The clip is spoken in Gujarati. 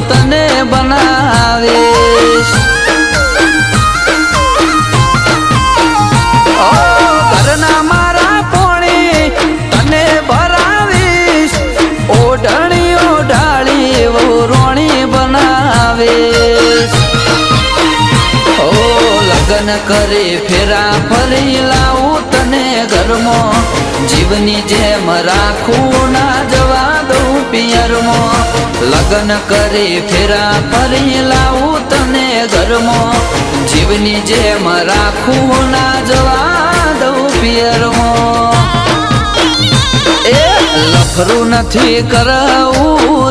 તને બનાવીશ ઘરના મારા પોણી તને ભરાવીશ ઓઢણીઓ ઢાળી રોણી બનાવીશ લગન કરે ફેરા ફરી લાવું તને ઘરમાં જીવની જેમ રાખું ના જવા દઉં પિયરમાં લગન કરે ફેરા ફરી લાવું તને ઘરમાં જીવની જેમ રાખું ના જવા દઉં પિયરમાં એ લફરું નથી કરાવું